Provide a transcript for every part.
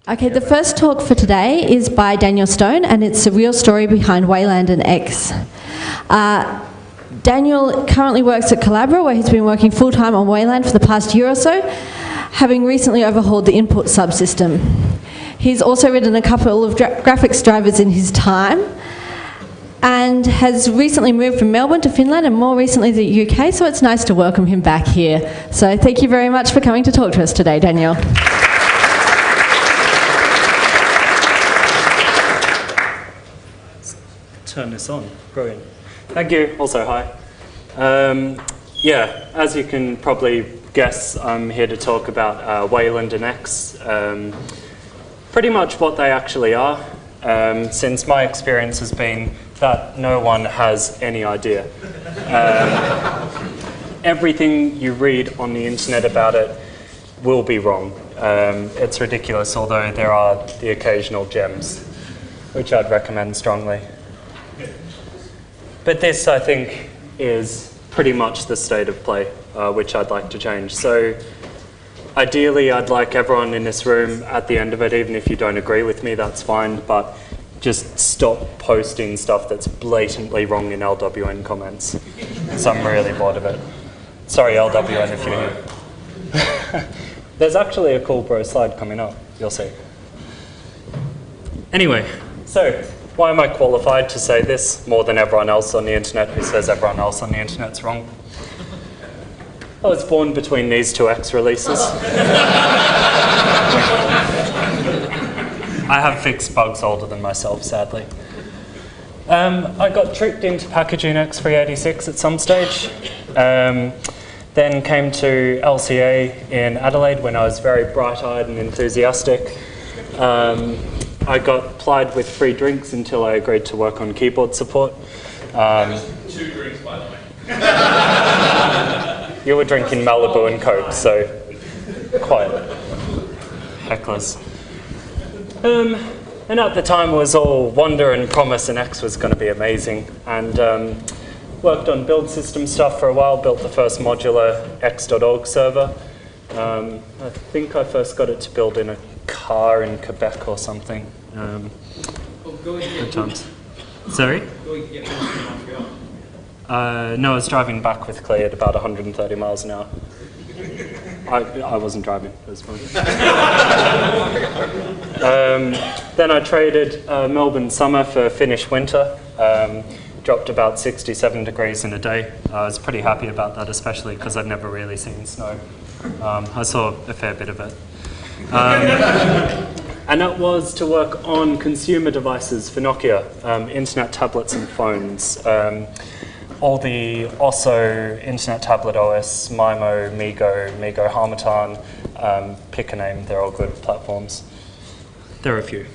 Okay, the first talk for today is by Daniel Stone, and it's the real story behind Wayland and X. Daniel currently works at Collabora, where he's been working full-time on Wayland for the past year or so, having recently overhauled the input subsystem. He's also written a couple of graphics drivers in his time, and has recently moved from Melbourne to Finland, and more recently the UK, so it's nice to welcome him back here. So thank you very much for coming to talk to us today, Daniel. Turn this on. Brilliant. Thank you. Also, hi. Yeah, as you can probably guess, I'm here to talk about Wayland and X. Pretty much what they actually are, since my experience has been that no one has any idea. Everything you read on the internet about it will be wrong. It's ridiculous, although there are the occasional gems, which I'd recommend strongly. But this, I think, is pretty much the state of play, which I'd like to change. So ideally, I'd like everyone in this room at the end of it, even if you don't agree with me, that's fine, but just stop posting stuff that's blatantly wrong in LWN comments. So I'm really bored of it. Sorry, LWN, if you're here. There's actually a cool bro slide coming up, you'll see. Anyway, so why am I qualified to say this more than everyone else on the internet who says everyone else on the internet's wrong? I was born between these two X releases. I have fixed bugs older than myself, sadly. I got tricked into packaging X386 at some stage. Then came to LCA in Adelaide when I was very bright-eyed and enthusiastic. I got plied with free drinks until I agreed to work on keyboard support. 2 drinks, by the way. You were drinking Malibu and Coke, so quiet. Hecklers. And at the time it was all wonder and promise, and X was going to be amazing. And worked on build system stuff for a while, built the first modular x.org server. I think I first got it to build in a car in Quebec or something. Good times. Sorry? No, I was driving back with Clay at about 130 miles an hour. I wasn't driving, it was fine. Then I traded Melbourne summer for Finnish winter. Dropped about 67 degrees in a day. I was pretty happy about that, especially because I'd never really seen snow. I saw a fair bit of it. And that was to work on consumer devices for Nokia, internet tablets and phones. All the Osso, Internet Tablet OS, MIMO, MeeGo Harmattan, pick a name, they're all good platforms. There are a few.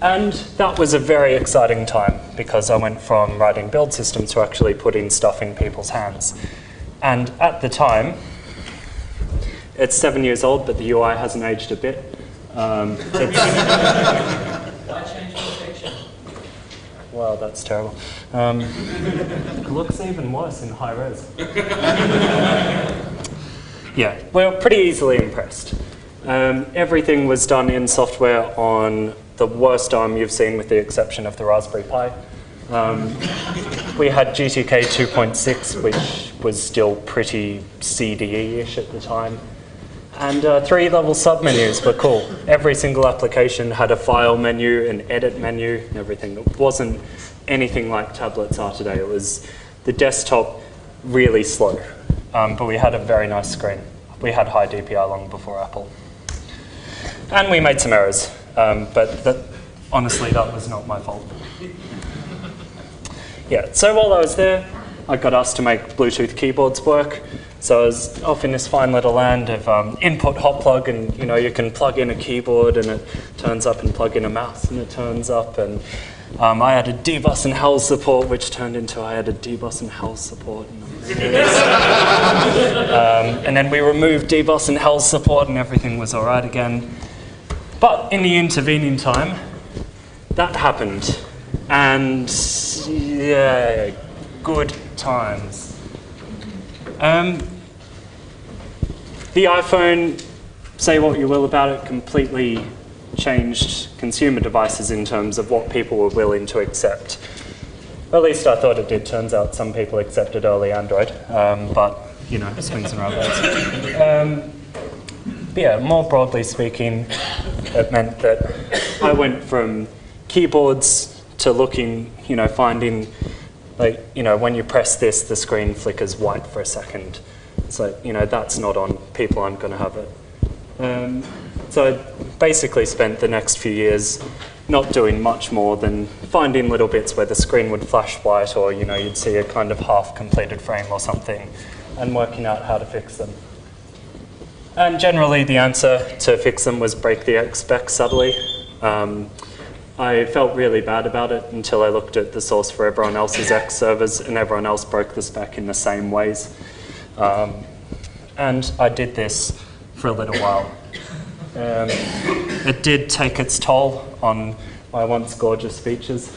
And that was a very exciting time because I went from writing build systems to actually putting stuff in people's hands. And at the time, it's 7 years old, but the UI hasn't aged a bit. Why change the section? Wow, that's terrible. It looks even worse in high res. Yeah, we're pretty easily impressed. Everything was done in software on the worst ARM you've seen, with the exception of the Raspberry Pi. We had GTK 2.6, which was still pretty CDE-ish at the time. And 3-level submenus were cool. Every single application had a file menu, an edit menu, and everything. It wasn't anything like tablets are today. It was the desktop really slow, but we had a very nice screen. We had high DPI long before Apple. And we made some errors, but honestly, that was not my fault. Yeah, so while I was there, I got asked to make Bluetooth keyboards work. So I was off in this fine little land of input hot plug, and you can plug in a keyboard and it turns up, and plug in a mouse and it turns up, and I had a dbus and hell support, which turned into I had a dbus and hell support. And then we removed dbus and hell support, and everything was all right again. But in the intervening time, that happened, and yeah, good times. The iPhone say what you will about it, completely changed consumer devices in terms of what people were willing to accept. At least I thought it did. Turns out some people accepted early Android, but you know, swings and roundabouts. But yeah, more broadly speaking, it meant that I went from keyboards to looking, you know, finding, like, you know, when you press this, the screen flickers white for a second. It's like, you know, that's not on, people aren't going to have it. So I basically spent the next few years not doing much more than finding little bits where the screen would flash white, or, you know, you'd see a kind of half-completed frame or something, and working out how to fix them. And generally the answer to fix them was break the X spec subtly. I felt really bad about it until I looked at the source for everyone else's X servers, and everyone else broke the spec in the same ways. And I did this for a little while. It did take its toll on my once gorgeous features.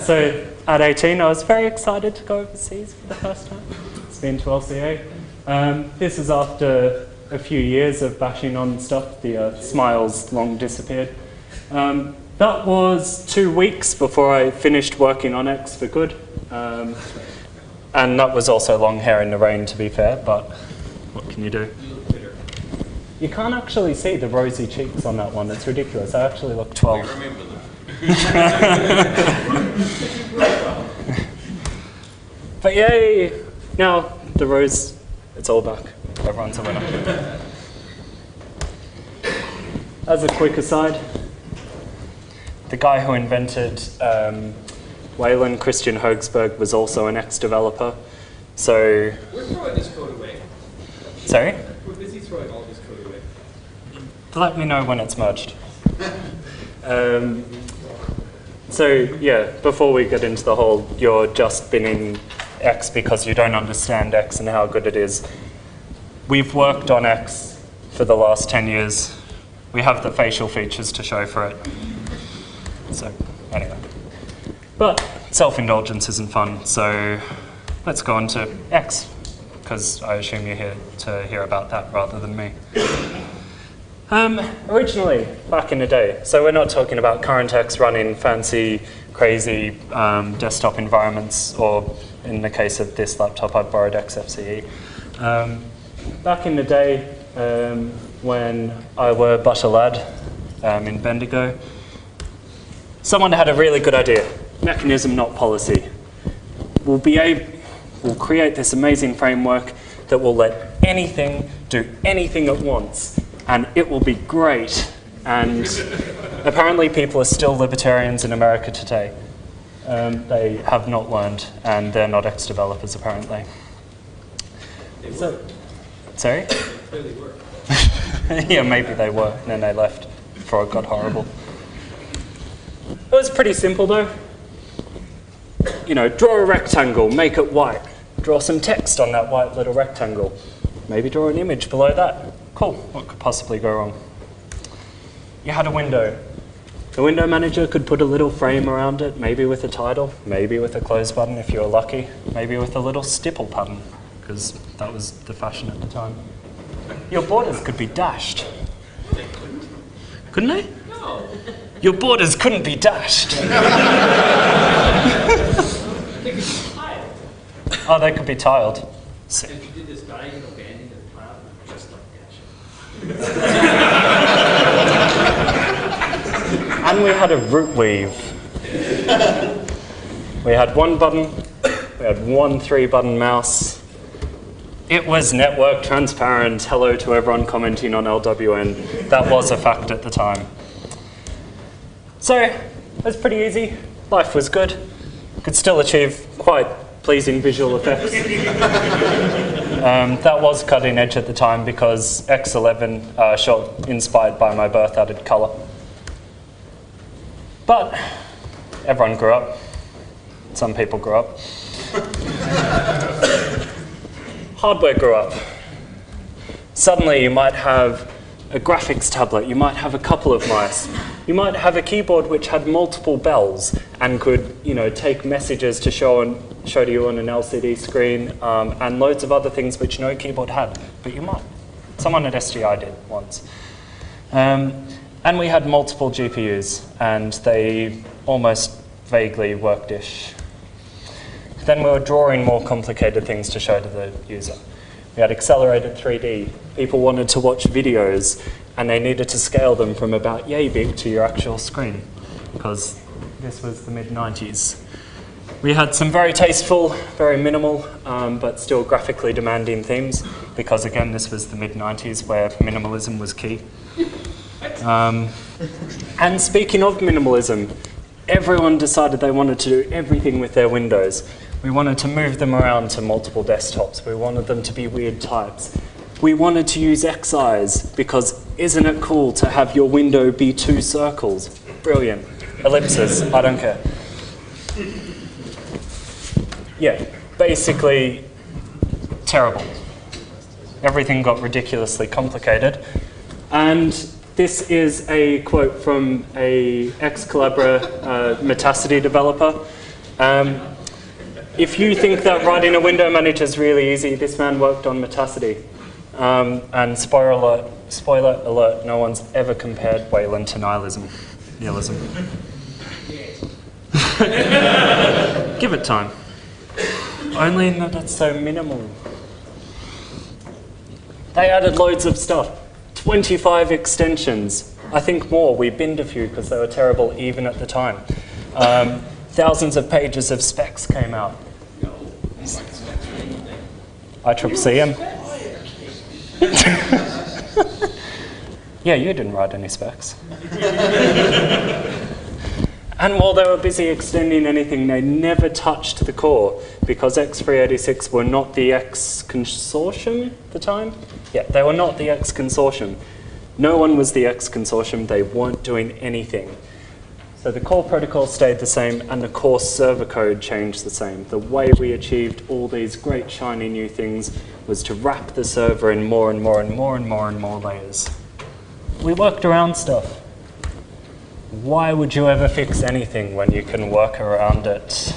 So at 18, I was very excited to go overseas for the first time. It's been to LCA. This is after a few years of bashing on stuff. The smiles long disappeared. That was 2 weeks before I finished working on X for good. And that was also long hair in the rain, to be fair, but what can you do? You can't actually see the rosy cheeks on that one. It's ridiculous. I actually look 12. I remember them. But yay! Now the rose, it's all back. Everyone's a winner. As a quick aside, the guy who invented Wayland, Christian Hogsberg, was also an X developer. So. We're throwing this code away. Sorry? We're busy throwing all this code away. Let me know when it's merged. So yeah, before we get into the whole you're just binning X because you don't understand X and how good it is, we've worked on X for the last 10 years. We have the facial features to show for it. So anyway. But self-indulgence isn't fun, so let's go on to X, because I assume you're here to hear about that rather than me. Originally, back in the day, so we're not talking about current X running fancy, crazy desktop environments, or in the case of this laptop, I borrowed XFCE. Back in the day, when I were but a lad in Bendigo, someone had a really good idea. Mechanism, not policy. We'll create this amazing framework that will let anything do anything at once, and it will be great. And apparently people are still libertarians in America today. They have not learned, and they're not X developers apparently. Sorry? They clearly were. Yeah, maybe they were, and then they left before it got horrible. It was pretty simple though. You know, draw a rectangle, make it white. Draw some text on that white little rectangle. Maybe draw an image below that. Cool, what could possibly go wrong? You had a window. The window manager could put a little frame around it, maybe with a title, maybe with a close button if you were lucky, maybe with a little stipple button, because that was the fashion at the time. Your borders could be dashed. They couldn't. Couldn't they? No. Your borders couldn't be dashed. They could be tiled. Oh, they could be tiled. Sick. If you did this diagonal banding and tiled, just like that. And we had a root weave. We had one button, we had one 3-button mouse. It was network transparent. Hello to everyone commenting on LWN. That was a fact at the time. So, it was pretty easy. Life was good. Could still achieve quite pleasing visual effects. That was cutting edge at the time because X11, inspired by my birth, added color. But everyone grew up. Some people grew up. Hardware grew up. Suddenly you might have a graphics tablet, you might have a couple of mice, you might have a keyboard which had multiple bells and could, you know, take messages to show show to you on an LCD screen, and loads of other things which no keyboard had, but you might. Someone at SGI did once. And we had multiple GPUs, and they almost vaguely worked-ish. Then we were drawing more complicated things to show to the user. We had accelerated 3D. People wanted to watch videos, and they needed to scale them from about yay big to your actual screen, because this was the mid-90s. We had some very tasteful, very minimal, but still graphically demanding themes, because again, this was the mid-90s where minimalism was key. And speaking of minimalism, everyone decided they wanted to do everything with their windows. We wanted to move them around to multiple desktops. We wanted them to be weird types. We wanted to use XIs, because isn't it cool to have your window be 2 circles? Brilliant. Ellipses, I don't care. Yeah, basically terrible. Everything got ridiculously complicated. And this is a quote from a ex-Collabora Metacity developer. If you think that writing a window manager is really easy, this man worked on Metacity. And spoiler alert, no one's ever compared Wayland to nihilism. Give it time. Only in that it's so minimal. They added loads of stuff. 25 extensions. I think more. We binned a few because they were terrible even at the time. Thousands of pages of specs came out. ICCM. Yeah, you didn't write any specs. And while they were busy extending anything, they never touched the core, because X386 were not the X consortium at the time. Yeah, they were not the X consortium. No one was the X consortium. They weren't doing anything. So the core protocol stayed the same, and the core server code changed the same. The way we achieved all these great shiny new things was to wrap the server in more and more and more and more and more layers. We worked around stuff. Why would you ever fix anything when you can work around it?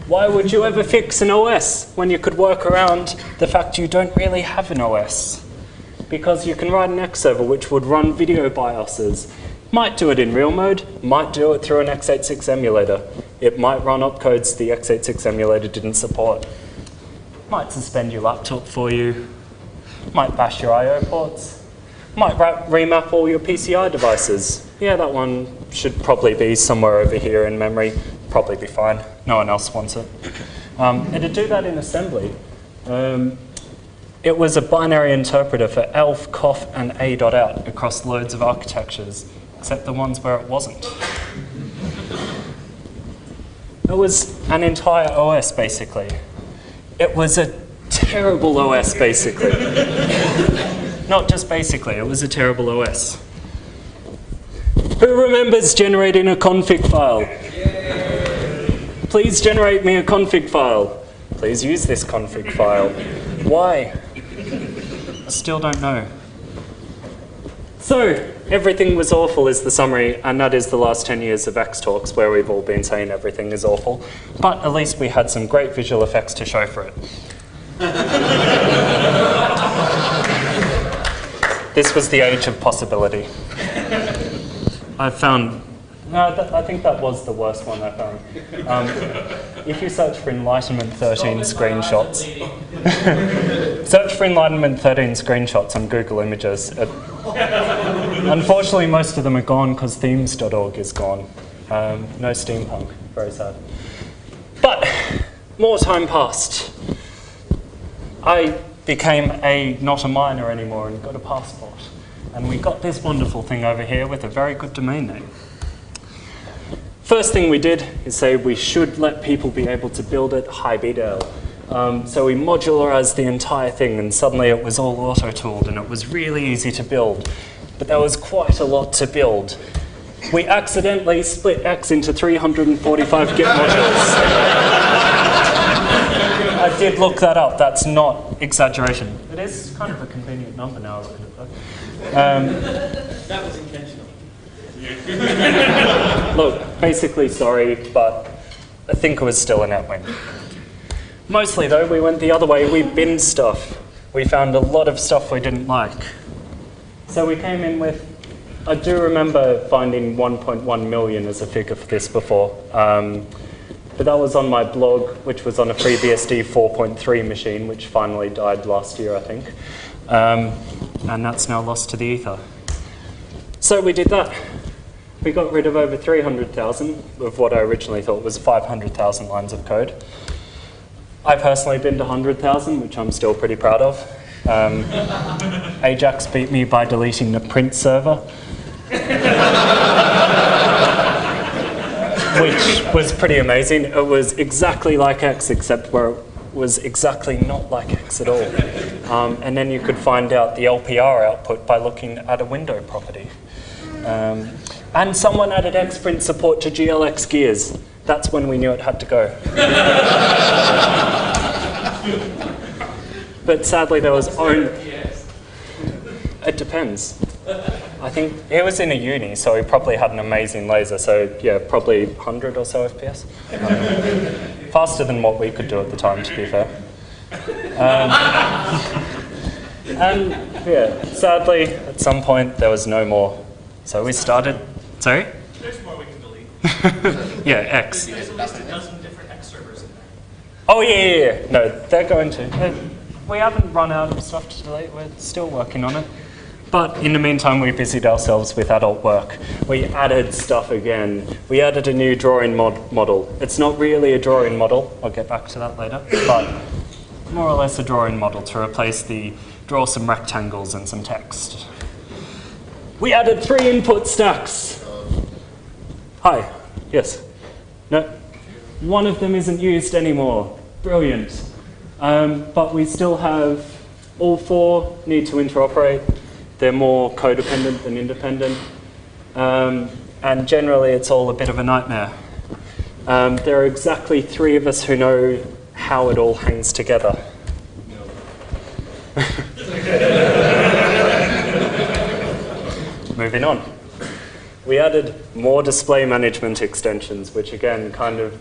Why would you ever fix an OS when you could work around the fact you don't really have an OS? Because you can write an X server which would run video BIOSes. Might do it in real mode, might do it through an x86 emulator. It might run opcodes the x86 emulator didn't support. Might suspend your laptop for you. Might bash your I/O ports. Might remap all your PCI devices. Yeah, that one should probably be somewhere over here in memory. Probably be fine. No one else wants it. It'd do that in assembly. It was a binary interpreter for elf, coff, and a.out across loads of architectures, except the ones where it wasn't. It was an entire OS, basically. It was a terrible OS, basically. Not just basically, it was a terrible OS. Who remembers generating a config file? Please generate me a config file. Please use this config file. Why? I still don't know. So, everything was awful is the summary, and that is the last 10 years of X Talks, where we've all been saying everything is awful. But at least we had some great visual effects to show for it. This was the age of possibility. I found, I think that was the worst one I found. If you search for Enlightenment 13 screenshots, search for Enlightenment 13 screenshots on Google Images. Unfortunately, most of them are gone because themes.org is gone. No steampunk, very sad. But more time passed. I became not a minor anymore and got a passport. And we got this wonderful thing over here with a very good domain name. First thing we did is say we should let people be able to build it high BDL. So we modularized the entire thing, and suddenly it was all auto-tooled, and it was really easy to build. But there was quite a lot to build. We accidentally split X into 345 Git modules. I did look that up. That's not exaggeration. It is kind of a convenient number now. I look at it, though. That was intentional. Look, basically, sorry, but I think it was still a net win. Mostly though, we went the other way, we binned stuff. We found a lot of stuff we didn't like. So we came in with, I do remember finding 1.1 million as a figure for this before, but that was on my blog, which was on a FreeBSD 4.3 machine, which finally died last year, I think. And that's now lost to the ether. So we did that. We got rid of over 300,000 of what I originally thought was 500,000 lines of code. I personally binned 100,000, which I'm still pretty proud of. Ajax beat me by deleting the print server, which was pretty amazing. It was exactly like X, except where it was exactly not like X at all. And then you could find out the LPR output by looking at a window property. And someone added Xprint support to GLX gears. That's when we knew it had to go. But sadly, there was only... It depends. I think it was in a uni, so he probably had an amazing laser. So yeah, probably 100 or so FPS. Faster than what we could do at the time, to be fair. And yeah, sadly, at some point, there was no more. So we started... Sorry? There's more we can delete. Yeah, X. There's at least a dozen different X servers in there. Oh, yeah. No, they're going to. We haven't run out of stuff to delete. We're still working on it. But in the meantime, we busied ourselves with adult work. We added stuff again. We added a new drawing model. It's not really a drawing model. I'll get back to that later. But more or less a drawing model to replace the draw some rectangles and some text. We added 3 input stacks. Hi. Yes. No. One of them isn't used anymore. Brilliant. But we still have all 4 need to interoperate. They're more codependent than independent. And generally, it's all a bit of a nightmare. There are exactly 3 of us who know how it all hangs together. Moving on. We added more display management extensions, which again, kind of,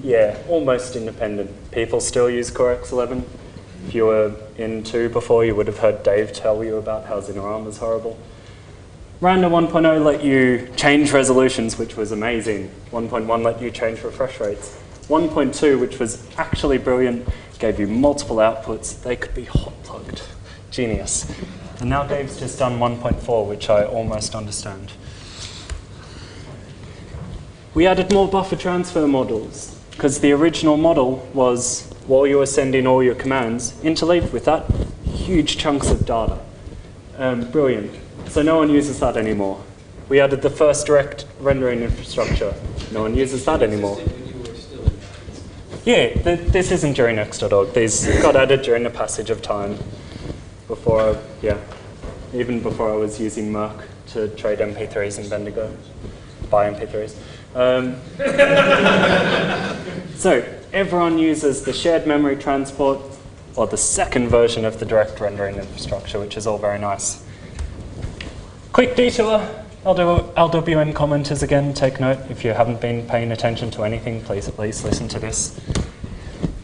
yeah, almost independent. People still use Core X11. If you were in 2 before, you would have heard Dave tell you about how Zinarama is horrible. Randa 1.0 let you change resolutions, which was amazing. 1.1 let you change refresh rates. 1.2, which was actually brilliant, gave you multiple outputs. They could be hot plugged. Genius. And now Dave's just done 1.4, which I almost understand. We added more buffer transfer models, because the original model was, while you were sending all your commands, interleaved with that, huge chunks of data. Brilliant. So no one uses that anymore. We added the first direct rendering infrastructure. No one uses that anymore. Yeah, this isn't during X.org. These got added during the passage of time. Before, yeah, even before I was using Merc to trade MP3s and Bendigo, buy MP3s. So everyone uses the shared memory transport, or the second version of the direct rendering infrastructure, which is all very nice. Quick detour. LWN commenters again, take note. If you haven't been paying attention to anything, please at least listen to this.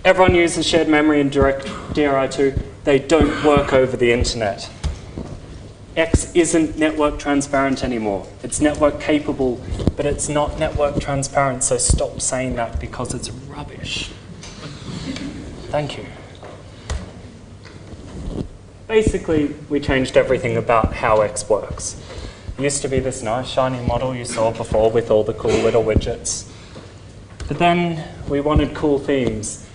Everyone uses shared memory and direct DRI2. They don't work over the internet. X isn't network transparent anymore. It's network capable, but it's not network transparent, so stop saying that because it's rubbish. Thank you. Basically, we changed everything about how X works. It used to be this nice shiny model you saw before with all the cool little widgets. But then we wanted cool themes.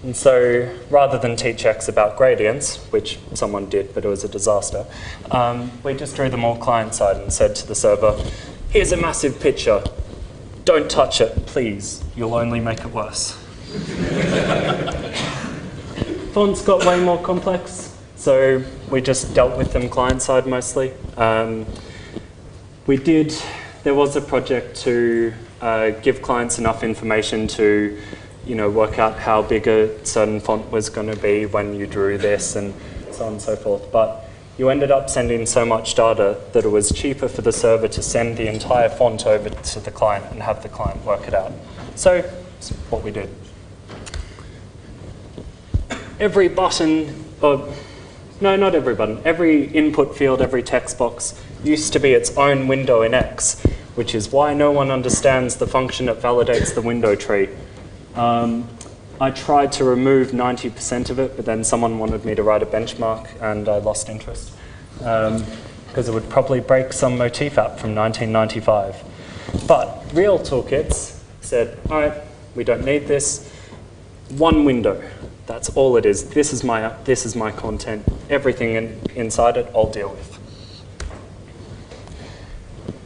And so rather than teach X about gradients, which someone did, but it was a disaster, we just drew them all client-side and said to the server, here's a massive picture. Don't touch it, please. You'll only make it worse. Fonts got way more complex, so we just dealt with them client-side mostly. There was a project to give clients enough information to work out how big a certain font was going to be when you drew this and so on and so forth. But you ended up sending so much data that it was cheaper for the server to send the entire font over to the client and have the client work it out. So That's what we did. Every button, no, not every button, every input field, every text box used to be its own window in X, which is why no one understands the function that validates the window tree. I tried to remove 90% of it, but then someone wanted me to write a benchmark, and I lost interest, because it would probably break some motif app from 1995. But real toolkits said, all right, we don't need this. One window, that's all it is. This is my app, this is my content. Everything inside it, I'll deal with.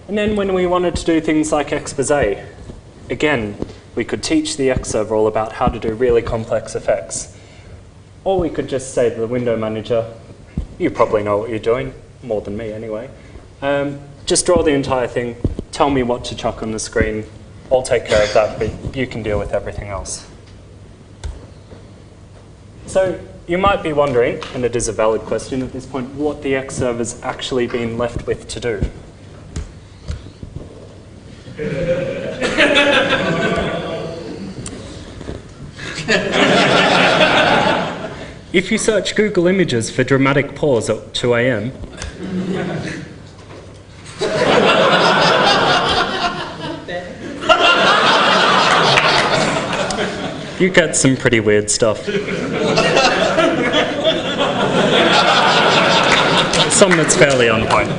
And then when we wanted to do things like expose, again, we could teach the X server all about how to do really complex effects. Or we could just say to the window manager, you probably know what you're doing, more than me anyway. Just draw the entire thing, tell me what to chuck on the screen, I'll take care of that, but you can deal with everything else. So you might be wondering, and it is a valid question at this point, what the X server's actually been left with to do. If you search Google Images for dramatic pause at 2 a.m., you get some pretty weird stuff. Some that's fairly on point.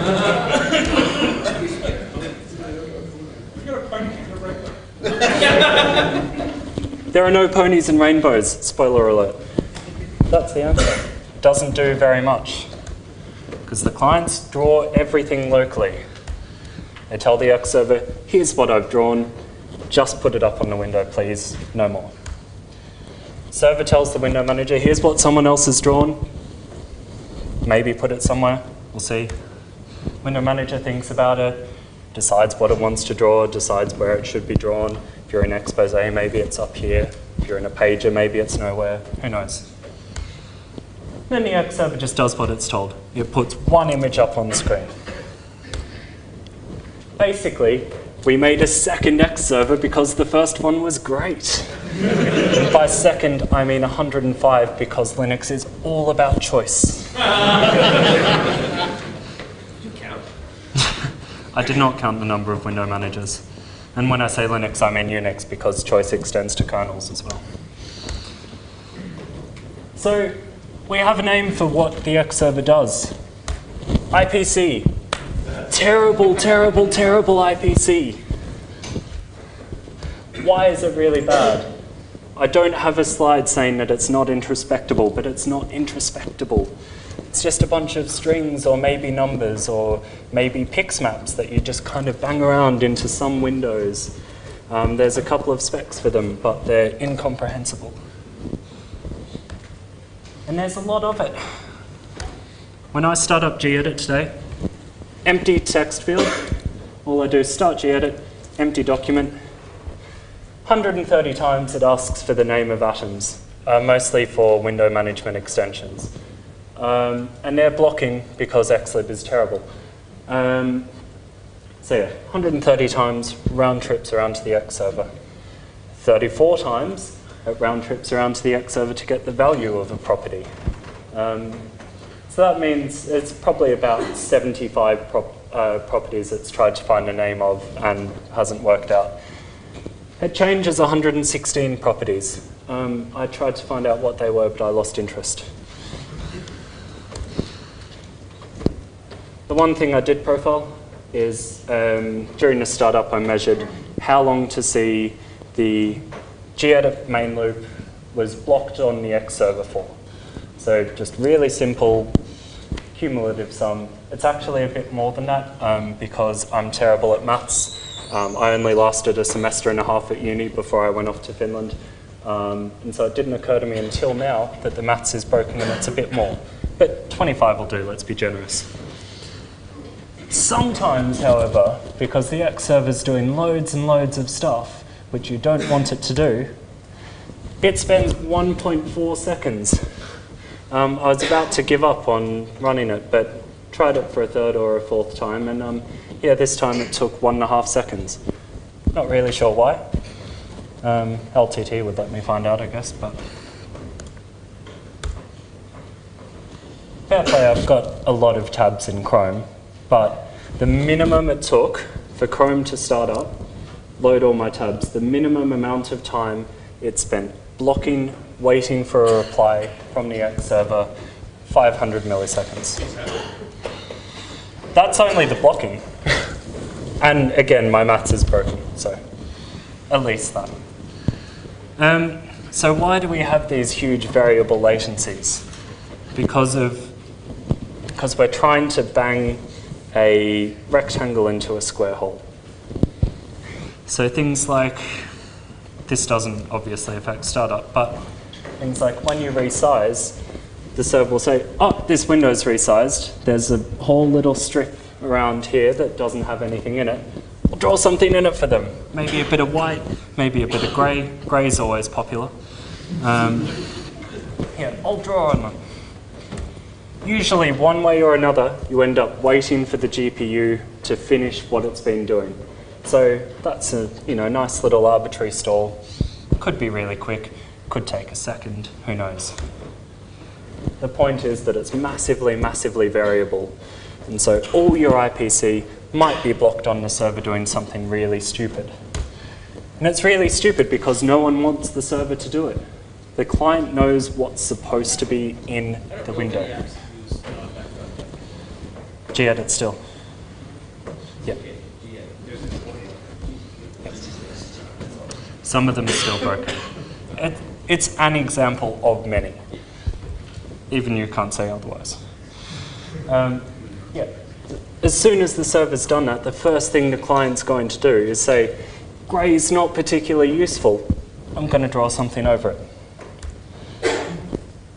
There are no ponies and rainbows, spoiler alert. That's the answer. Doesn't do very much, because the clients draw everything locally. They tell the X server, here's what I've drawn, just put it up on the window, please, no more. Server tells the window manager, here's what someone else has drawn, maybe put it somewhere, we'll see. Window manager thinks about it, decides what it wants to draw, decides where it should be drawn. If you're in expose, maybe it's up here. If you're in a pager, maybe it's nowhere, who knows. Then the X server just does what it's told. It puts one image up on the screen. Basically, we made a second X server because the first one was great. And by second, I mean 105, because Linux is all about choice. Did you count? I did not count the number of window managers. And when I say Linux, I mean Unix, because choice extends to kernels as well. So we have a name for what the X server does. IPC. Terrible, terrible, terrible IPC. Why is it really bad? I don't have a slide saying that it's not introspectable, but it's not introspectable. It's just a bunch of strings or maybe numbers or maybe pix maps that you just kind of bang around into some windows. There's a couple of specs for them, but they're incomprehensible. And there's a lot of it. When I start up gedit today, empty text field, all I do is start gedit, empty document. 130 times it asks for the name of atoms, mostly for window management extensions. And they're blocking because xlib is terrible. So yeah, 130 times round trips around to the X server. 34 times it round trips around to the X server to get the value of a property. So that means it's probably about 75 properties it's tried to find a name of and hasn't worked out. It changes 116 properties. I tried to find out what they were, but I lost interest. The one thing I did profile is during the startup I measured how long to see the gedit main loop was blocked on the X server for. So just really simple cumulative sum. It's actually a bit more than that because I'm terrible at maths. I only lasted a semester and a half at uni before I went off to Finland. And so it didn't occur to me until now that the maths is broken and it's a bit more. But 25 will do, let's be generous. Sometimes, however, because the X server's doing loads and loads of stuff, which you don't want it to do, it spends 1.4 seconds. I was about to give up on running it, but tried it for a third or a fourth time, and yeah, this time it took 1.5 seconds. Not really sure why. LTT would let me find out, I guess, but fair play, I've got a lot of tabs in Chrome, but the minimum it took for Chrome to start up, load all my tabs, the minimum amount of time it spent blocking, waiting for a reply from the X server, 500 milliseconds. That's only the blocking. And again, my maths is broken, so at least that. So why do we have these huge variable latencies? Because we're trying to bang a rectangle into a square hole. So things like, this doesn't obviously affect startup, but things like when you resize, the server will say, oh, this window's resized. There's a whole little strip around here that doesn't have anything in it. We'll draw something in it for them. Maybe a bit of white, maybe a bit of grey. Grey's always popular. Yeah, I'll draw on them. Usually, one way or another, you end up waiting for the GPU to finish what it's been doing. So that's a nice little arbitrary stall. Could be really quick, could take a second, who knows. The point is that it's massively, massively variable. And so all your IPC might be blocked on the server doing something really stupid. And it's really stupid because no one wants the server to do it. The client knows what's supposed to be in the window. Gedit still. Yeah. Some of them are still broken. It's an example of many. Even you can't say otherwise. Yeah. As soon as the server's done that, the first thing the client's going to do is say, grey's not particularly useful. I'm going to draw something over it.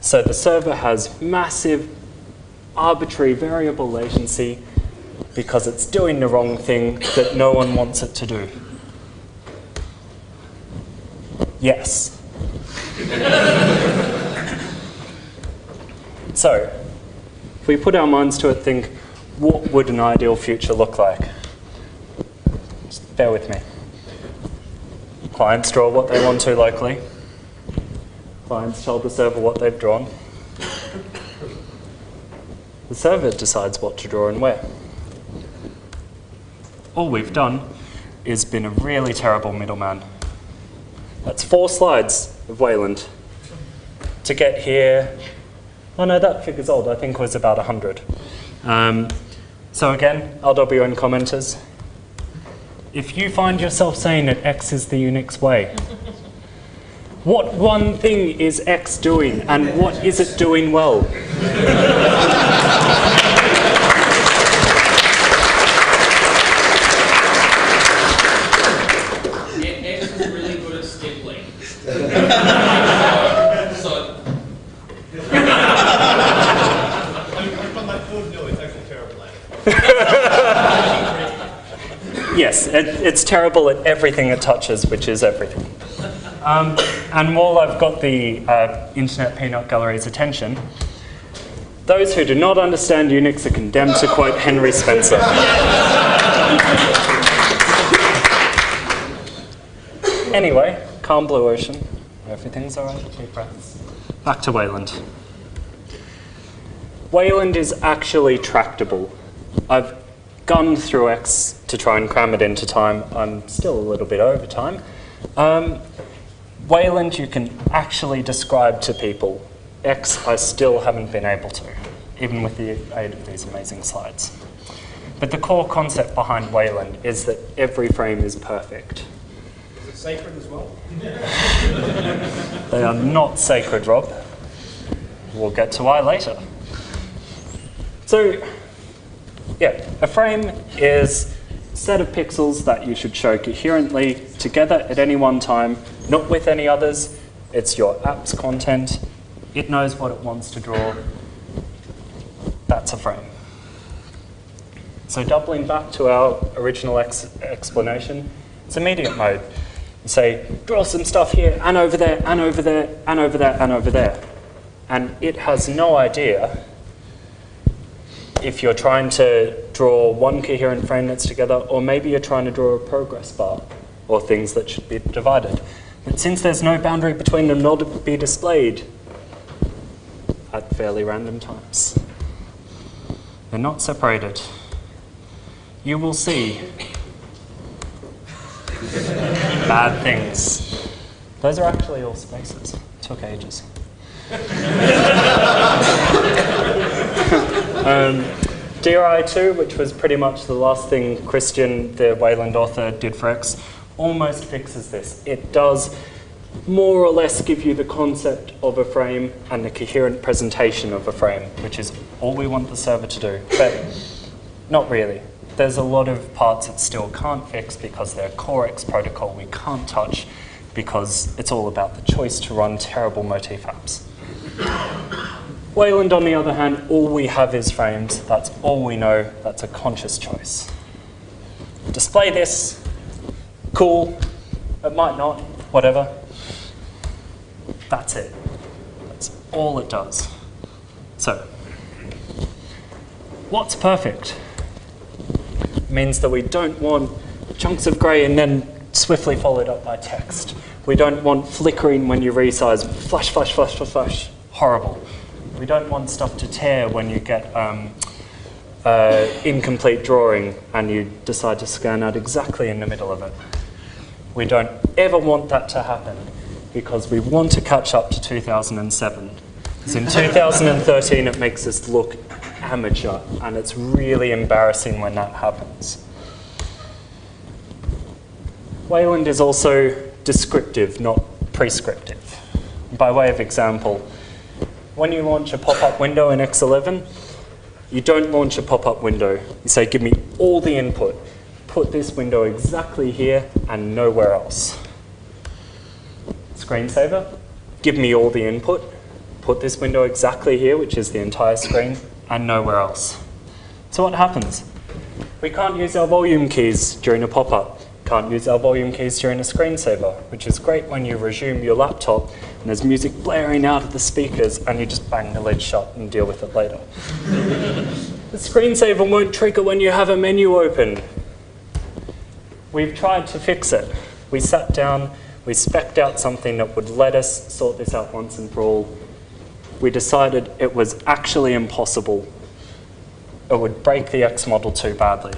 So the server has massive, arbitrary variable latency because it's doing the wrong thing that no one wants it to do. Yes. So, if we put our minds to it, think, what would an ideal future look like? Just bear with me. Clients draw what they want to locally. Clients tell the server what they've drawn. The server decides what to draw and where. All we've done is been a really terrible middleman. That's 4 slides of Wayland. To get here, oh no, that figure's old, I think it was about 100. So again, LWN commenters, if you find yourself saying that X is the Unix way, what one thing is X doing and what is it doing well? X is really good at stippling. So. From my code, no, it's actually terrible at it. Yes, it's terrible at everything it touches, which is everything. And while I've got the Internet Peanut Gallery's attention, those who do not understand Unix are condemned to quote Henry Spencer. Anyway, calm blue ocean. Everything's all right. Deep breaths. Back to Wayland. Wayland is actually tractable. I've gone through X to try and cram it into time. I'm still a little bit over time. Wayland you can actually describe to people. X I still haven't been able to, even with the aid of these amazing slides. But the core concept behind Wayland is that every frame is perfect. Is it sacred as well? They are not sacred, Rob. We'll get to why later. So, yeah, a frame is a set of pixels that you should show coherently together at any one time, not with any others. It's your app's content. It knows what it wants to draw. That's a frame. So doubling back to our original explanation, it's immediate mode. You say, draw some stuff here, and over there, and over there, and over there, and over there. And it has no idea if you're trying to draw one coherent frame that's together, or maybe you're trying to draw a progress bar, or things that should be divided. But since there's no boundary between them, nor to be displayed at fairly random times. They're not separated. You will see bad things. Those are actually all spaces. Took ages. DRI2, which was pretty much the last thing Christian, the Wayland author, did for X, almost fixes this. It does more or less give you the concept of a frame and the coherent presentation of a frame, which is all we want the server to do, but not really. There's a lot of parts it still can't fix because they're core X protocol we can't touch because it's all about the choice to run terrible motif apps. Wayland, on the other hand, all we have is frames. That's all we know. That's a conscious choice. Display this. Cool. It might not. Whatever. That's it. That's all it does. So, what's perfect? It means that we don't want chunks of grey and then swiftly followed up by text. We don't want flickering when you resize. Flash, flash, flash, flash, flash. Horrible. We don't want stuff to tear when you get incomplete drawing and you decide to scan out exactly in the middle of it. We don't ever want that to happen because we want to catch up to 2007. Because in 2013 it makes us look amateur and it's really embarrassing when that happens. Wayland is also descriptive, not prescriptive. By way of example, when you launch a pop-up window in X11, you don't launch a pop-up window. You say, give me all the input. Put this window exactly here and nowhere else. Screensaver, give me all the input. Put this window exactly here, which is the entire screen, and nowhere else. So what happens? We can't use our volume keys during a pop-up. Can't use our volume keys during a screensaver, which is great when you resume your laptop and there's music blaring out of the speakers and you just bang the lid shut and deal with it later. The screensaver won't trigger when you have a menu open. We've tried to fix it. We sat down, we spec'd out something that would let us sort this out once and for all. We decided it was actually impossible. It would break the X model too badly.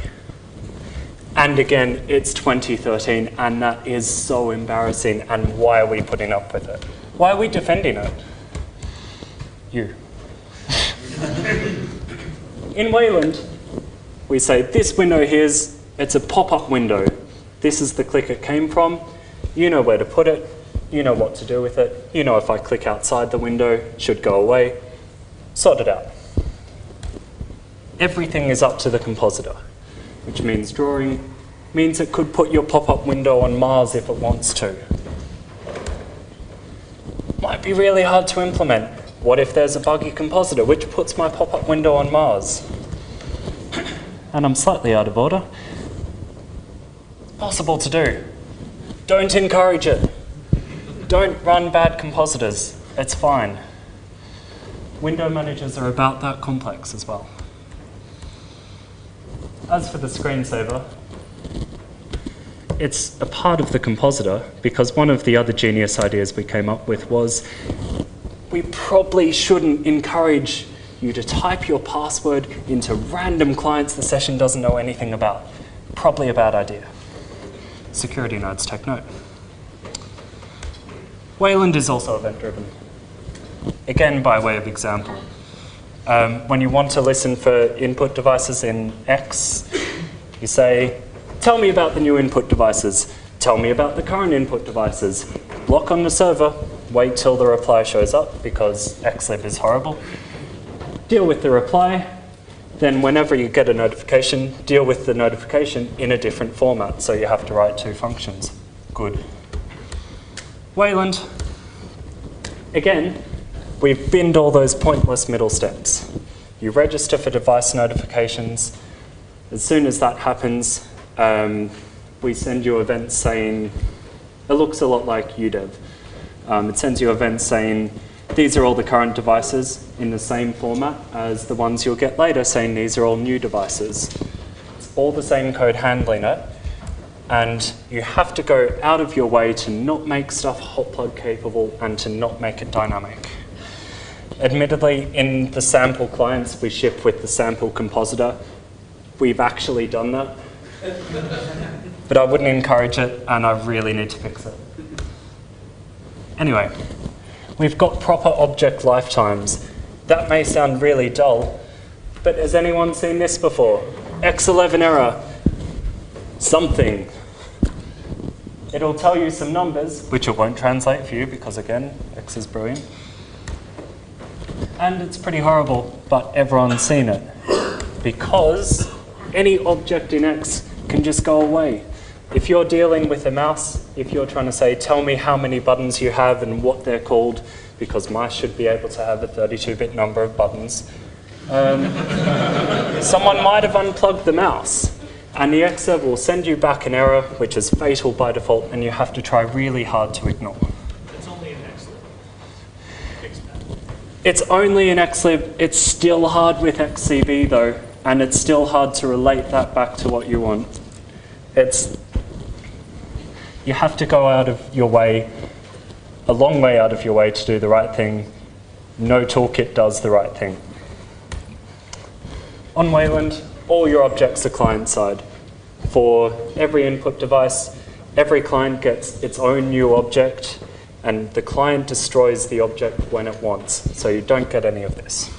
And again, it's 2013, and that is so embarrassing, and why are we putting up with it? Why are we defending it? You. In Wayland, we say this window here's, it's a pop-up window. This is the click it came from. You know where to put it. You know what to do with it. You know if I click outside the window, it should go away. Sort it out. Everything is up to the compositor, which means drawing, means it could put your pop-up window on Mars if it wants to. Might be really hard to implement. What if there's a buggy compositor which puts my pop-up window on Mars? And I'm slightly out of order. Possible to do. Don't encourage it. Don't run bad compositors. It's fine. Window managers are about that complex as well. As for the screensaver, it's a part of the compositor because one of the other genius ideas we came up with was we probably shouldn't encourage you to type your password into random clients the session doesn't know anything about. Probably a bad idea. Security nodes take note. Wayland is also event-driven. Again, by way of example. When you want to listen for input devices in X, you say, tell me about the new input devices. Tell me about the current input devices. Block on the server. Wait till the reply shows up because xlib is horrible. Deal with the reply. Then whenever you get a notification, deal with the notification in a different format. So you have to write two functions. Good. Wayland. Again, we've binned all those pointless middle steps. You register for device notifications. As soon as that happens, we send you events saying, it looks a lot like Youve. It sends you events saying, these are all the current devices in the same format as the ones you'll get later saying these are all new devices. It's all the same code handling it. And you have to go out of your way to not make stuff hot plug capable and to not make it dynamic. Admittedly, in the sample clients we ship with the sample compositor, we've actually done that. But I wouldn't encourage it, and I really need to fix it. Anyway, we've got proper object lifetimes. That may sound really dull, but has anyone seen this before? X11 error, something. It'll tell you some numbers, which it won't translate for you because, again, X is brilliant. And it's pretty horrible, but everyone's seen it. Because any object in X can just go away. If you're dealing with a mouse, if you're trying to say, tell me how many buttons you have and what they're called, because mice should be able to have a 32-bit number of buttons, someone might have unplugged the mouse. And the X server will send you back an error, which is fatal by default, and you have to try really hard to ignore. It's only an XLib. Fix that. It's only an XLib. It's still hard with XCB, though, and it's still hard to relate that back to what you want. You have to go out of your way, a long way out of your way to do the right thing. No toolkit does the right thing. On Wayland, all your objects are client-side. For every input device, every client gets its own new object, and the client destroys the object when it wants, so you don't get any of this.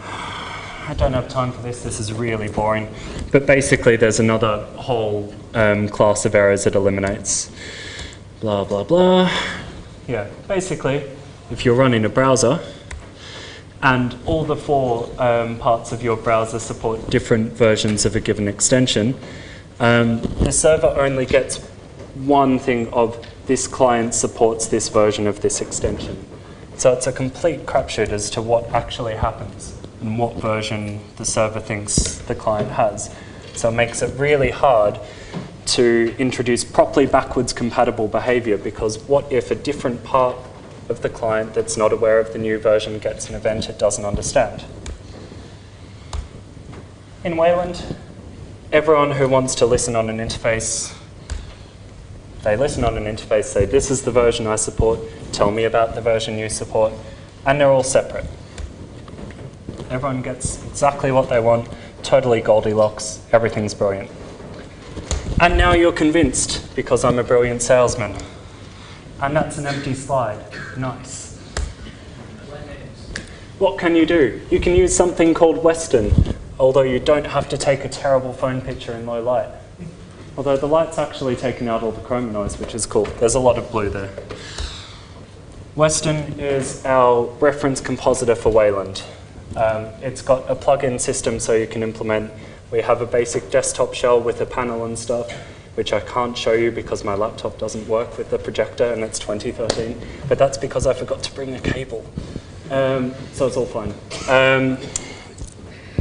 I don't have time for this is really boring, but basically there's another whole class of errors it eliminates. Blah, blah, blah. Yeah, basically, if you're running a browser, and all the four parts of your browser support different versions of a given extension, the server only gets one thing of this client supports this version of this extension. So it's a complete crapshoot as to what actually happens and what version the server thinks the client has. So it makes it really hard to introduce properly backwards compatible behavior, because what if a different part of the client that's not aware of the new version gets an event it doesn't understand? In Wayland, everyone who wants to listen on an interface, they listen on an interface, say, this is the version I support, tell me about the version you support, and they're all separate. Everyone gets exactly what they want, totally Goldilocks, everything's brilliant. And now you're convinced, because I'm a brilliant salesman. And that's an empty slide. Nice. What can you do? You can use something called Western, although you don't have to take a terrible phone picture in low light. Although the light's actually taken out all the chroma noise, which is cool. There's a lot of blue there. Western is our reference compositor for Wayland. It's got a plug-in system so you can implement. We have a basic desktop shell with a panel and stuff, which I can't show you because my laptop doesn't work with the projector and it's 2013. But that's because I forgot to bring a cable. So it's all fine.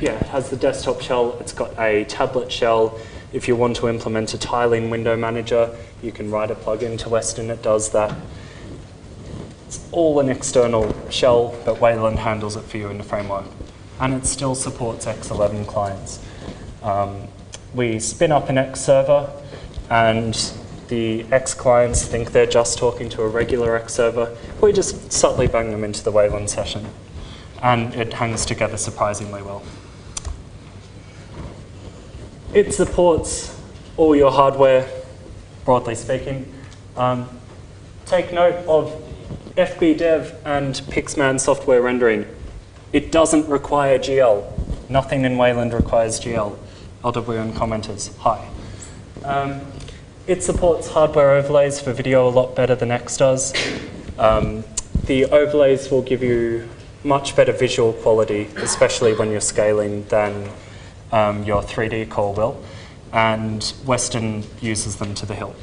Yeah, it has the desktop shell. It's got a tablet shell. If you want to implement a tiling window manager, you can write a plugin to Western that does that. It's all an external shell, but Wayland handles it for you in the framework. And it still supports X11 clients. We spin up an X server, and the X clients think they're just talking to a regular X server. We just subtly bang them into the Wayland session, and it hangs together surprisingly well. It supports all your hardware, broadly speaking. Take note of FBdev and Pixman software rendering. It doesn't require GL. Nothing in Wayland requires GL. LWN commenters, hi. It supports hardware overlays for video a lot better than X does. The overlays will give you much better visual quality, especially when you're scaling, than your 3D core will, and Western uses them to the hilt.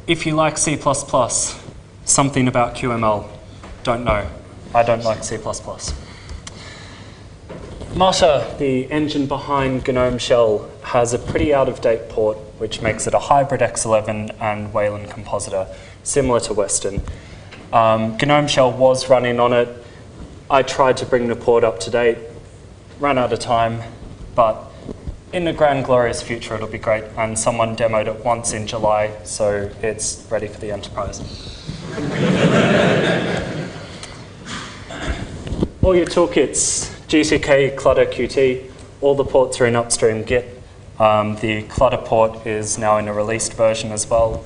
If you like C++, something about QML, don't know. I don't like C++. Mata, the engine behind GNOME Shell, has a pretty out-of-date port, which makes it a hybrid X11 and Wayland compositor, similar to Western. GNOME Shell was running on it. I tried to bring the port up to date, ran out of time, but in the grand glorious future, it'll be great. And someone demoed it once in July, so it's ready for the enterprise. All your toolkits, GTK, Clutter, Qt, all the ports are in upstream Git. The Clutter port is now in a released version as well.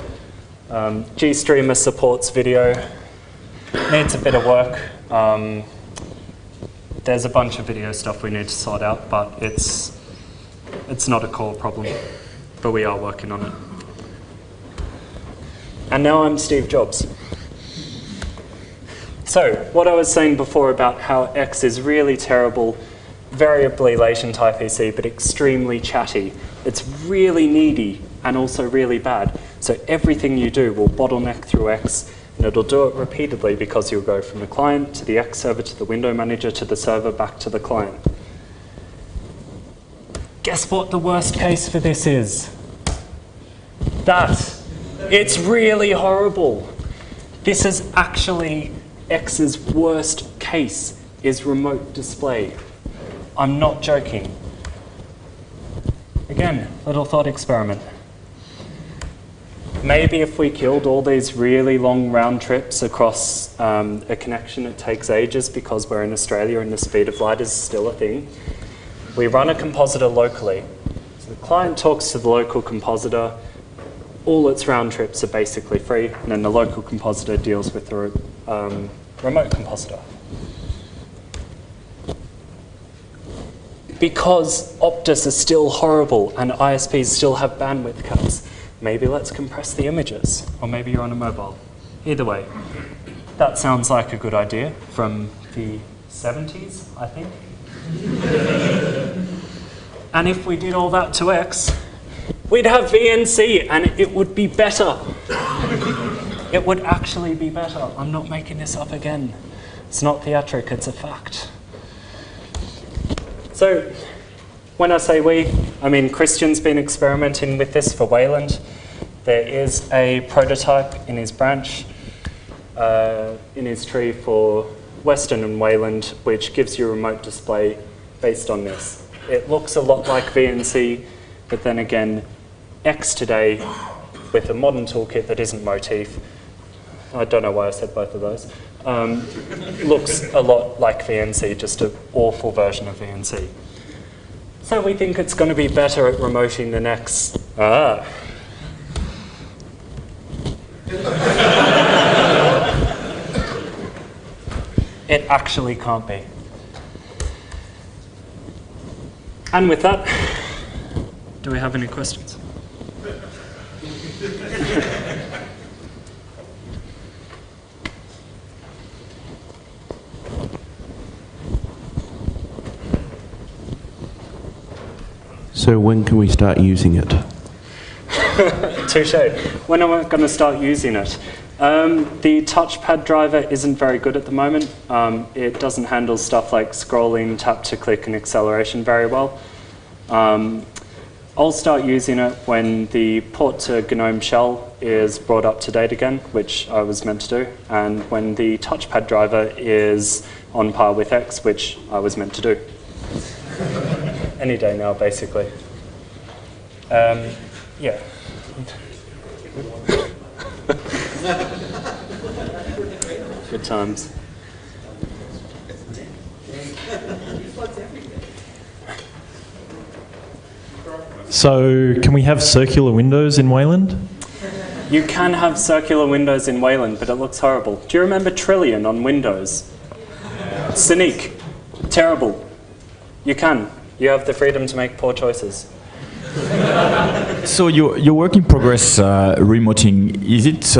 GStreamer supports video. Needs a bit of work. There's a bunch of video stuff we need to sort out, but it's not a core problem, but we are working on it. And now I'm Steve Jobs. So, what I was saying before about how X is really terrible, variably latent IPC, but extremely chatty. It's really needy and also really bad. So everything you do will bottleneck through X, and it'll do it repeatedly because you'll go from the client to the X server to the window manager to the server back to the client. Guess what the worst case for this is? That. It's really horrible. This is actually X's worst case, is remote display. I'm not joking. Again, little thought experiment. Maybe if we killed all these really long round trips across a connection, it takes ages because we're in Australia and the speed of light is still a thing. We run a compositor locally. So the client talks to the local compositor. All its round trips are basically free, and then the local compositor deals with the remote compositor. Because Optus is still horrible and ISPs still have bandwidth caps, maybe let's compress the images, or maybe you're on a mobile. Either way, that sounds like a good idea from the 70s, I think. And if we did all that to X, we'd have VNC and it would be better. It would actually be better. I'm not making this up again. It's not theatric, it's a fact. So, when I say we, I mean Christian's been experimenting with this for Wayland. There is a prototype in his branch, in his tree for Western and Wayland, which gives you a remote display based on this. It looks a lot like VNC, but then again, X today, with a modern toolkit that isn't motif, I don't know why I said both of those, looks a lot like VNC, just an awful version of VNC. So we think it's going to be better at remoting than X. It actually can't be. And with that, do we have any questions? So when can we start using it? Touche. When am I going to start using it? The touchpad driver isn't very good at the moment. It doesn't handle stuff like scrolling, tap to click, and acceleration very well. I'll start using it when the port to GNOME shell is brought up to date again, which I was meant to do, and when the touchpad driver is on par with X, which I was meant to do. Any day now, basically. Yeah. Good times. So, can we have circular windows in Wayland? You can have circular windows in Wayland, but it looks horrible. Do you remember Trillion on Windows? Cynic. Terrible. You can. You have the freedom to make poor choices. So your work in progress remoting, is it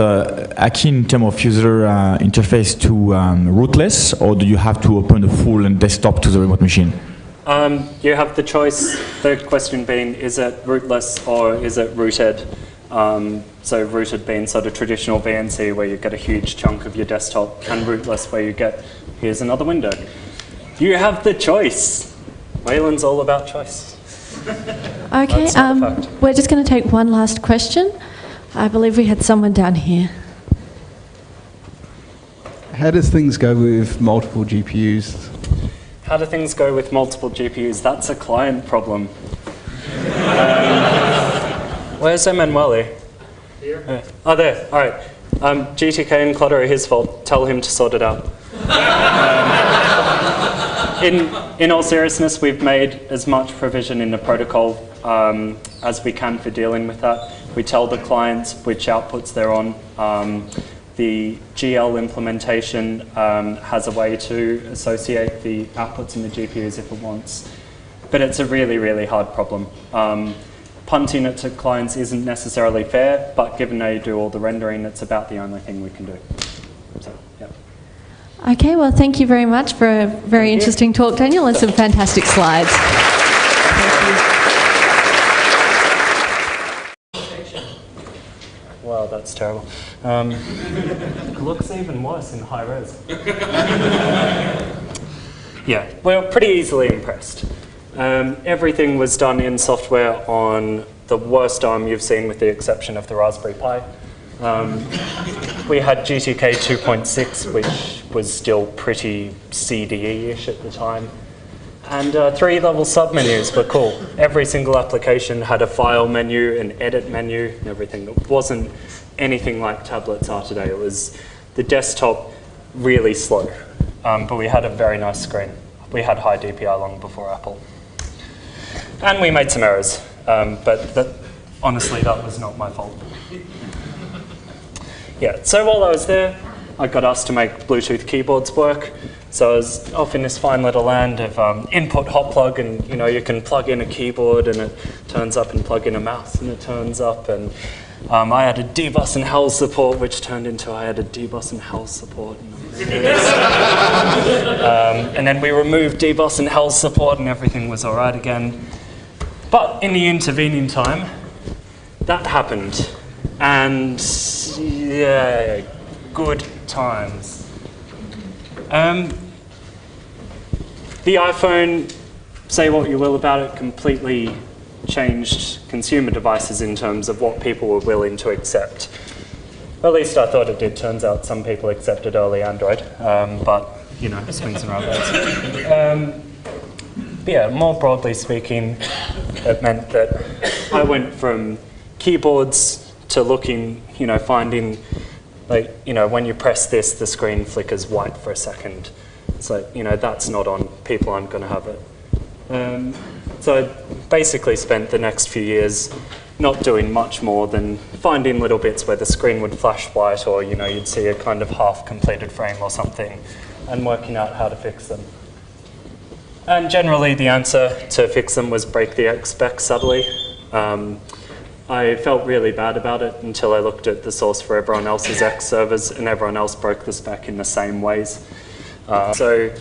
akin in terms of user interface to rootless, or do you have to open the full desktop to the remote machine? You have the choice, the question being, is it rootless or is it rooted? So rooted being sort of traditional VNC where you get a huge chunk of your desktop, and rootless where you get, here's another window. You have the choice. Wayland's all about choice. Okay, we're just going to take one last question. I believe we had someone down here. How does things go with multiple GPUs? How do things go with multiple GPUs? That's a client problem. Where's Emanuele? Here. Oh, there. All right. GTK and clutter are his fault. Tell him to sort it out. In all seriousness, we've made as much provision in the protocol as we can for dealing with that. We tell the clients which outputs they're on. The GL implementation has a way to associate the outputs in the GPUs if it wants. But it's a really, really hard problem. Punting it to clients isn't necessarily fair, but given they do all the rendering, it's about the only thing we can do. So, yeah. Okay, well, thank you very much for a very interesting talk, Daniel, and some fantastic slides. Wow, that's terrible. It looks even worse in high res. Yeah, we're pretty easily impressed. Everything was done in software on the worst ARM you've seen, with the exception of the Raspberry Pi. We had GTK 2.6, which was still pretty CDE-ish at the time. And 3-level submenus were cool. Every single application had a file menu, an edit menu, and everything. It wasn't anything like tablets are today. It was the desktop really slow, but we had a very nice screen. We had high DPI long before Apple. And we made some errors, but honestly, that was not my fault. Yeah, so while I was there, I got asked to make Bluetooth keyboards work. So I was off in this fine little land of input hot plug, and you can plug in a keyboard and it turns up, and plug in a mouse and it turns up, and I had a dbus and hell support, which turned into I had a dbus and hell support. And then we removed dbus and hell support, and everything was all right again. But in the intervening time, that happened, and yeah, good times. The iPhone, say what you will about it, completely changed consumer devices in terms of what people were willing to accept. At least I thought it did. Turns out some people accepted early Android, but swings and roundabouts. But yeah, more broadly speaking, it meant that I went from keyboards to looking, finding, when you press this, the screen flickers white for a second. It's like, that's not on, people aren't going to have it. So I basically spent the next few years not doing much more than finding little bits where the screen would flash white, or you'd see a kind of half-completed frame or something, and working out how to fix them. And generally the answer to fix them was break the X spec subtly. I felt really bad about it until I looked at the source for everyone else's X servers, and everyone else broke the spec in the same ways. So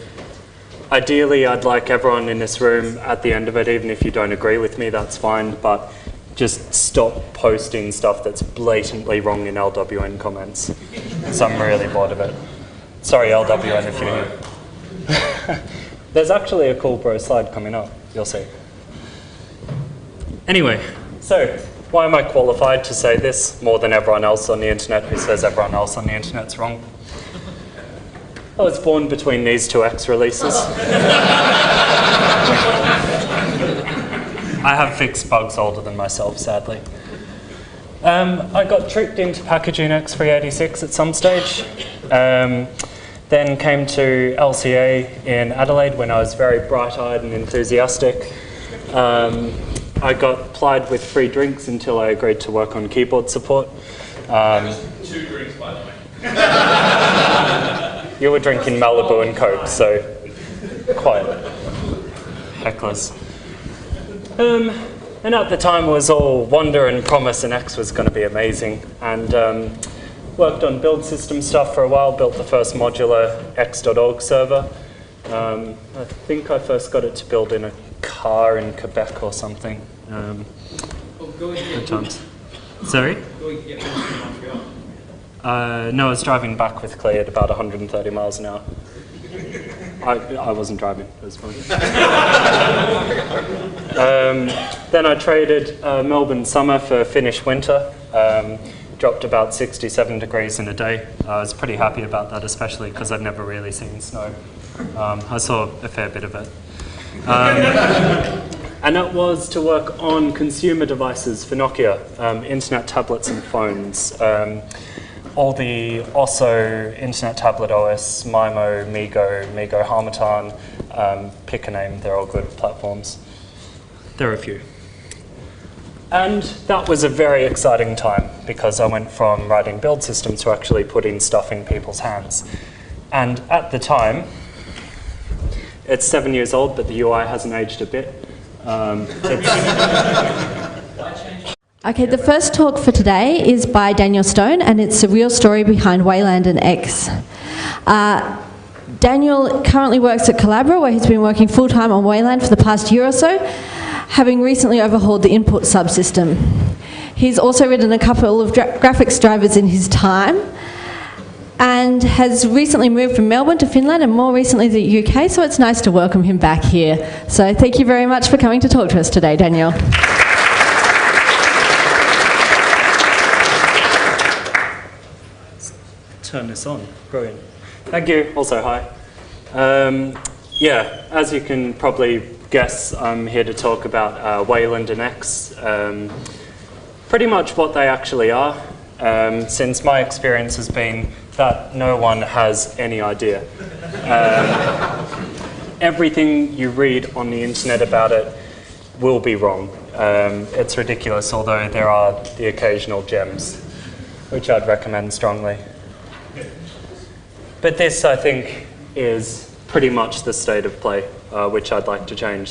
ideally I'd like everyone in this room at the end of it, even if you don't agree with me, that's fine, but just stop posting stuff that's blatantly wrong in LWN comments. So I'm really bored of it. Sorry LWN if you're here. There's actually a cool bro slide coming up, you'll see. Anyway, so why am I qualified to say this more than everyone else on the internet who says everyone else on the internet's wrong? I was born between these two X releases. I have fixed bugs older than myself, sadly. I got tricked into packaging X386 at some stage. Then came to LCA in Adelaide when I was very bright-eyed and enthusiastic. I got plied with free drinks until I agreed to work on keyboard support. 2 drinks, by the way. You were drinking Malibu and Coke, so quiet. Hecklers. And at the time it was all wonder and promise, and X was going to be amazing. And worked on build system stuff for a while, built the first modular x.org server. I think I first got it to build in a car in Quebec or something. Good times. Sorry? Going to get from Montreal? No, I was driving back with Clay at about 130 miles an hour. I wasn't driving, it was fine. Then I traded Melbourne summer for Finnish winter. Dropped about 67 degrees in a day. I was pretty happy about that, especially because I'd never really seen snow. I saw a fair bit of it. And that was to work on consumer devices for Nokia, internet tablets and phones. All the OSO, Internet Tablet OS, MIMO, MeeGo Harmattan, pick a name, they're all good platforms. There are a few. And that was a very exciting time because I went from writing build systems to actually putting stuff in people's hands. And at the time, it's 7 years old, but the UI hasn't aged a bit. Okay, the first talk for today is by Daniel Stone, and it's the real story behind Wayland and X. Daniel currently works at Collabora, where he's been working full-time on Wayland for the past year or so, having recently overhauled the input subsystem. He's also written a couple of graphics drivers in his time, and has recently moved from Melbourne to Finland and more recently the UK, so it's nice to welcome him back here. So thank you very much for coming to talk to us today, Daniel. Turn this on. Brilliant. Thank you. Also, hi. Yeah, as you can probably guess, I'm here to talk about Wayland and X. Pretty much what they actually are, since my experience has been that no one has any idea. Everything you read on the internet about it will be wrong. It's ridiculous, although there are the occasional gems, which I'd recommend strongly. But this, I think, is pretty much the state of play, which I'd like to change.